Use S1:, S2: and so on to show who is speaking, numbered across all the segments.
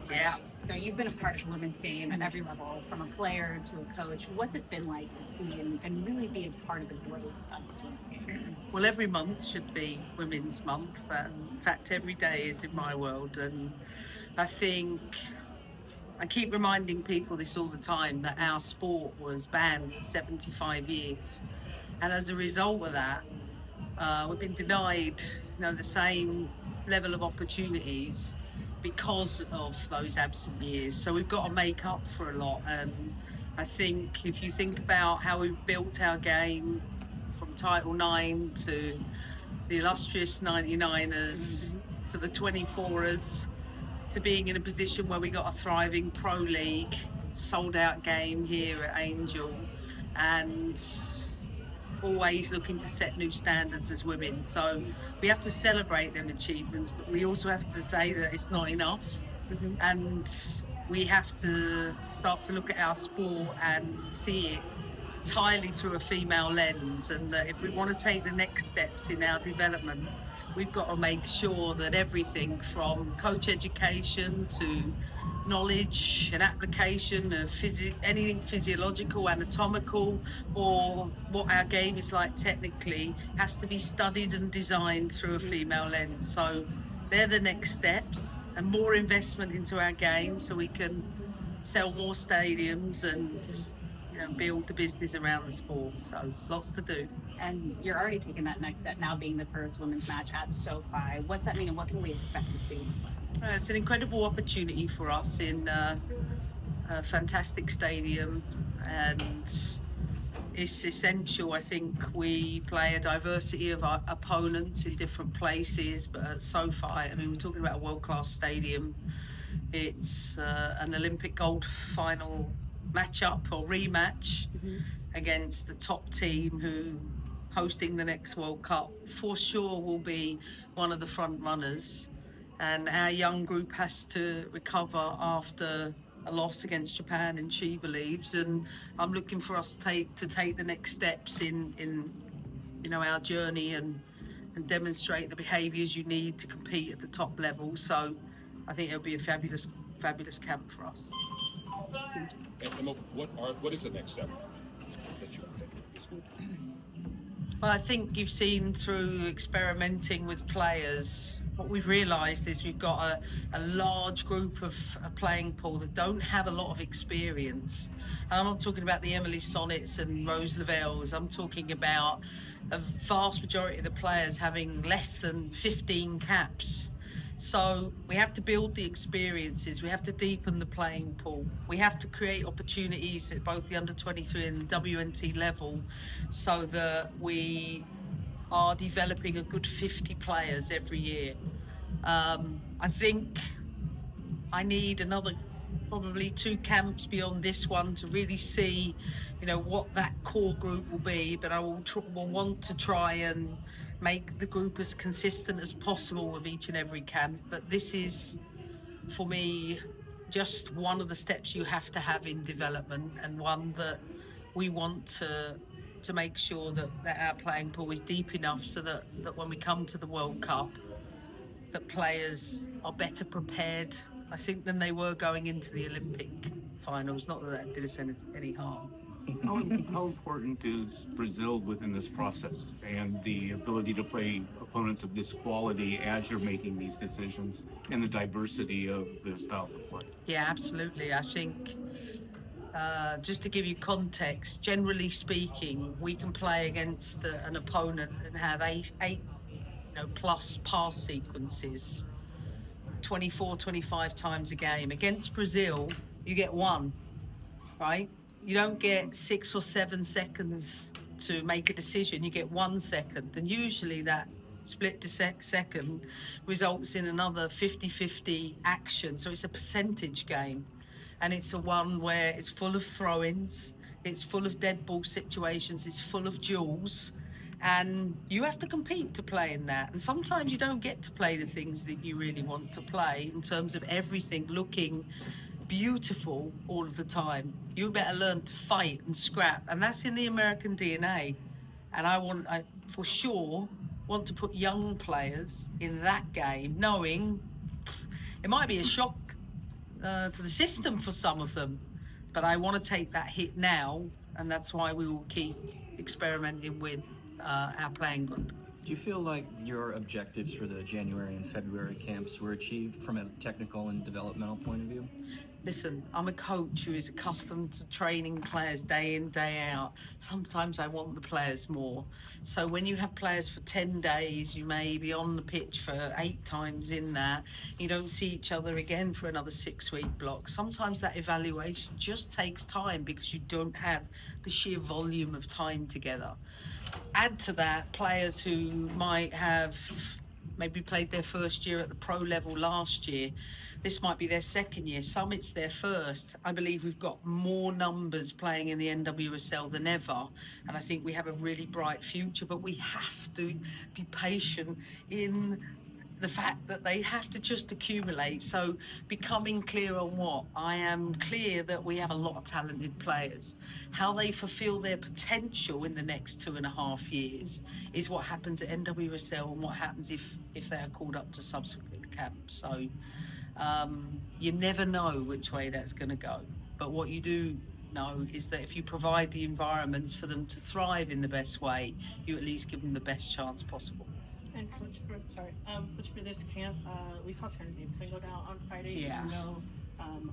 S1: Yeah.
S2: So you've been a part of the women's game at every level, from a player to a coach. What's it been like to see and really be a part of the growth of this women's game?
S1: Well, every month should be Women's Month. In fact, every day is in my world. And I think I keep reminding people this all the time that our sport was banned for 75 years. And as a result of that, we've been denied, the same level of opportunities because of those absent years. So we've got to make up for a lot. And I think if you think about how we've built our game from Title IX to the illustrious 99ers to the 24ers to being in a position where we got a thriving pro league, sold out game here at Angel, and always looking to set new standards as women. So we have to celebrate them achievements, but we also have to say that it's not enough. And we have to start to look at our sport and see it entirely through a female lens, and that if we want to take the next steps in our development, we've got to make sure that everything from coach education to knowledge and application of anything physiological, anatomical, or what our game is like technically, has to be studied and designed through a female lens. So they're the next steps, and more investment into our game so we can sell more stadiums and build the business around the sport. So lots to do.
S2: And you're already taking that next step now, being the first women's match at SoFi. What's that mean, and what can we expect to see?
S1: It's an incredible opportunity for us in a fantastic stadium, and it's essential. I think we play a diversity of our opponents in different places, but at SoFi, we're talking about a world-class stadium. It's an Olympic gold final matchup or rematch against the top team who hosting the next World Cup for sure will be one of the front runners, and our young group has to recover after a loss against Japan in She Believes, and I'm looking for us to take the next steps in our journey and demonstrate the behaviours you need to compete at the top level. So I think it'll be a fabulous camp for us.
S3: And what is the next step that you want to take?
S1: Well, I think you've seen through experimenting with players, what we've realised is we've got a large group of a playing pool that don't have a lot of experience. And I'm not talking about the Emily Sonnets and Rose Lavelle's. I'm talking about a vast majority of the players having less than 15 caps. So we have to build the experiences, we have to deepen the playing pool, we have to create opportunities at both the under-23 and the WNT level so that we are developing a good 50 players every year. I think I need another probably 2 camps beyond this one to really see, what that core group will be, but I will want to try and make the group as consistent as possible with each and every camp. But this is, for me, just one of the steps you have to have in development, and one that we want to make sure that our playing pool is deep enough so that when we come to the World Cup, that players are better prepared, I think, than they were going into the Olympic finals. Not that did us any harm.
S4: How important is Brazil within this process and the ability to play opponents of this quality as you're making these decisions, and the diversity of the styles of play?
S1: Yeah, absolutely. I think just to give you context, generally speaking, we can play against an opponent and have eight plus pass sequences 24, 25 times a game. Against Brazil, you get one, right? You don't get 6 or 7 seconds to make a decision. You get 1 second. And usually that split second results in another 50-50 action. So it's a percentage game. And it's a one where it's full of throw-ins, it's full of dead ball situations, it's full of duels. And you have to compete to play in that. And sometimes you don't get to play the things that you really want to play in terms of everything looking beautiful all of the time. You better learn to fight and scrap, and that's in the American DNA. And I for sure want to put young players in that game, knowing it might be a shock to the system for some of them. But I want to take that hit now, and that's why we will keep experimenting with our playing group.
S5: Do you feel like your objectives for the January and February camps were achieved from a technical and developmental point of view?
S1: Listen, I'm a coach who is accustomed to training players day in, day out. Sometimes I want the players more. So when you have players for 10 days, you may be on the pitch for 8 times in that. You don't see each other again for another 6-week block. Sometimes that evaluation just takes time because you don't have the sheer volume of time together. Add to that players who might have maybe played their first year at the pro level last year. This might be their second year. Some it's their first. I believe we've got more numbers playing in the NWSL than ever. And I think we have a really bright future, but we have to be patient in the fact that they have to just accumulate. So becoming clear on what? I am clear that we have a lot of talented players. How they fulfill their potential in the next 2.5 years is what happens at NWSL and what happens if they are called up to subsequent camps. So you never know which way that's going to go. But what you do know is that if you provide the environments for them to thrive in the best way, you at least give them the best chance possible.
S6: And coach for this camp, we saw Tanner Davidson go down on Friday.
S1: Yeah.
S6: You know,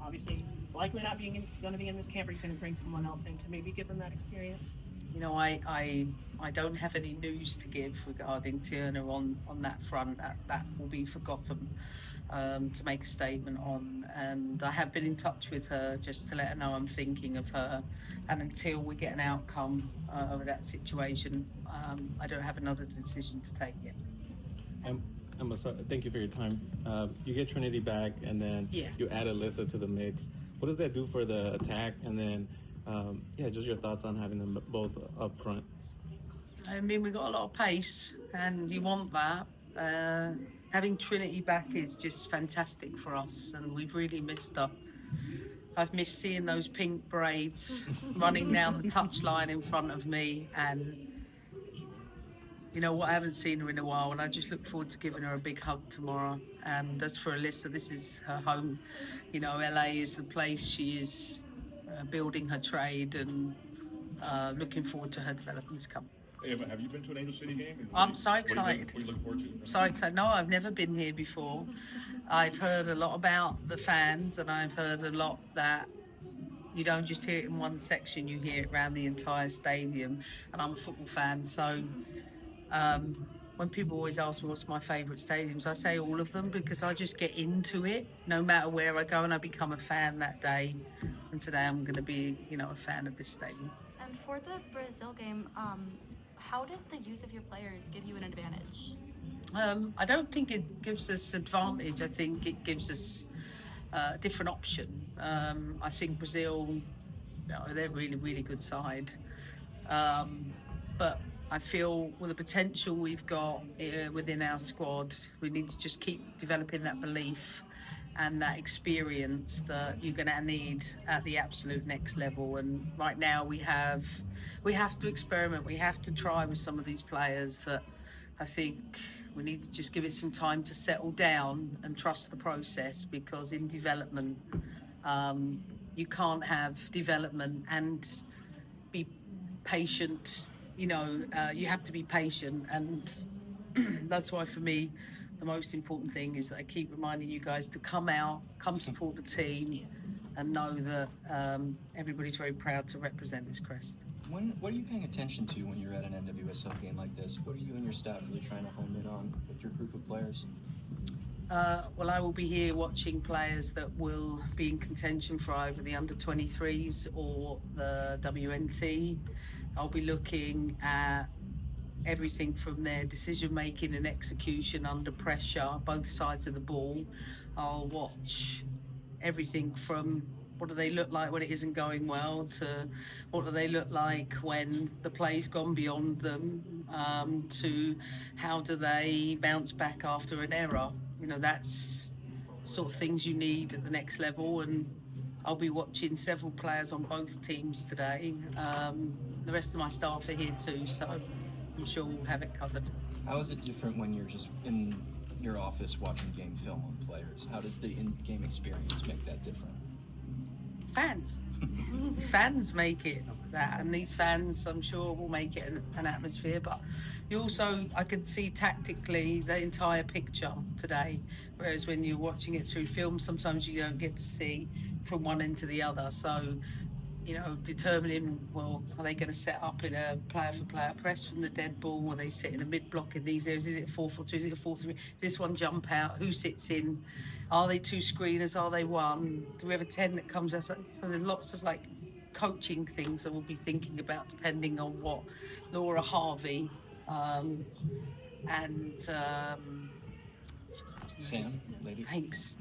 S6: obviously, likely not being going to be in this camp. Are you going to bring someone else in to maybe give them that experience?
S1: You know, I don't have any news to give regarding Tierney on that front. That will be for Gotham to make a statement on. And I have been in touch with her just to let her know I'm thinking of her. And until we get an outcome of that situation, I don't have another decision to take yet.
S7: Emma, so thank you for your time. You get Trinity back, and then you add Alyssa to the mix. What does that do for the attack? And then, just your thoughts on having them both up front.
S1: I mean, we got a lot of pace, and you want that. Having Trinity back is just fantastic for us, and we've really missed her. I've missed seeing those pink braids running down the touchline in front of me, and you know what, I haven't seen her in a while, and I just look forward to giving her a big hug tomorrow. And as for Alyssa, this is her home. You know, LA is the place she is building her trade, and looking forward to her developments come.
S3: Hey, Emma, have you been to an Angel City game?
S1: I'm so excited.
S3: What are you looking forward to?
S1: So excited. No, I've never been here before. I've heard a lot about the fans, and I've heard a lot that you don't just hear it in one section, you hear it around the entire stadium. And I'm a football fan, so when people always ask me what's my favourite stadiums, I say all of them because I just get into it no matter where I go, and I become a fan that day. And today I'm going to be, a fan of this stadium.
S8: And for the Brazil game, how does the youth of your players give you an advantage?
S1: I don't think it gives us advantage. I think it gives us a different option. I think Brazil, they're a really, really good side. But I feel with the potential we've got within our squad, we need to just keep developing that belief and that experience that you're going to need at the absolute next level. And right now we have to experiment. We have to try with some of these players that I think we need to just give it some time to settle down and trust the process, because in development, you can't have development and be patient. You have to be patient, and that's why for me, the most important thing is that I keep reminding you guys to come out, come support the team, and know that everybody's very proud to represent this crest.
S5: What are you paying attention to when you're at an NWSL game like this? What are you and your staff really trying to hone in on with your group of players?
S1: Well, I will be here watching players that will be in contention for either the under-23s or the WNT. I'll be looking at everything from their decision making and execution under pressure, both sides of the ball. I'll watch everything from what do they look like when it isn't going well to what do they look like when the play's gone beyond them, to how do they bounce back after an error. That's sort of things you need at the next level, and I'll be watching several players on both teams today. The rest of my staff are here too, so I'm sure we'll have it covered.
S5: How is it different when you're just in your office watching game film on players? How does the in-game experience make that different?
S1: Fans make it that, and these fans, I'm sure, will make it an atmosphere. But you also, I could see tactically the entire picture today, whereas when you're watching it through film, sometimes you don't get to see from one end to the other. So, determining, well, are they going to set up in a player-for-player press from the dead ball? Are they sit in a mid-block in these areas? Is it 4-4-2? Is it a 4-3? Does this one jump out? Who sits in? Are they two screeners? Are they one? Do we have a 10 that comes out? So there's lots of coaching things that we'll be thinking about depending on what Laura Harvey and
S5: Sam, lady.
S1: Thanks.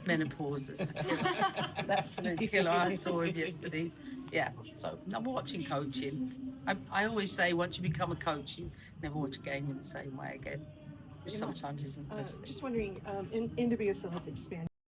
S1: Menopause is an absolute killer. I saw him yesterday. Yeah, so I'm watching coaching. I always say once you become a coach, you never watch a game in the same way again, which sometimes isn't the best thing.
S9: Just wondering, NWSL has expanded